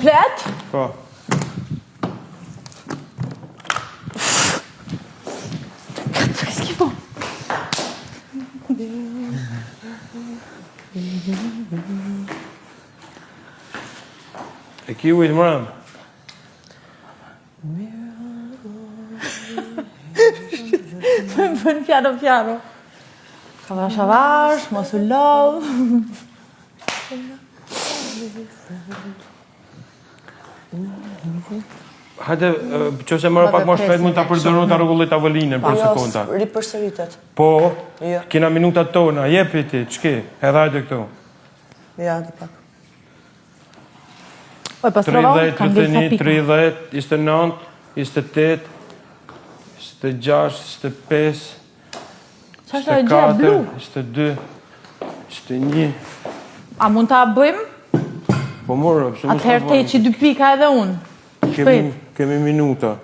Komplet? Po. S'ki po. E ki ujtë mërëm? Bën piano. Avash, mos u lodh. Hajde, që se mërë pak më shpejt mund të përdornu të rregullit tavolinën për sekonda. Ripërsëritet. Po, Jo. kina minutat tona, jepi ti, qki, edhe hajde këtu. Ja, dhe pak. Oj, pas trovau, 30, kam ngel sa 31, pikë. 30, 29, 28, 26, 25, Qa është e gjë blu? 22, 21. A mund ta bëjmë? Po morë, pëse mos Atëherë te që 2 pika edhe unë. kemi minuta.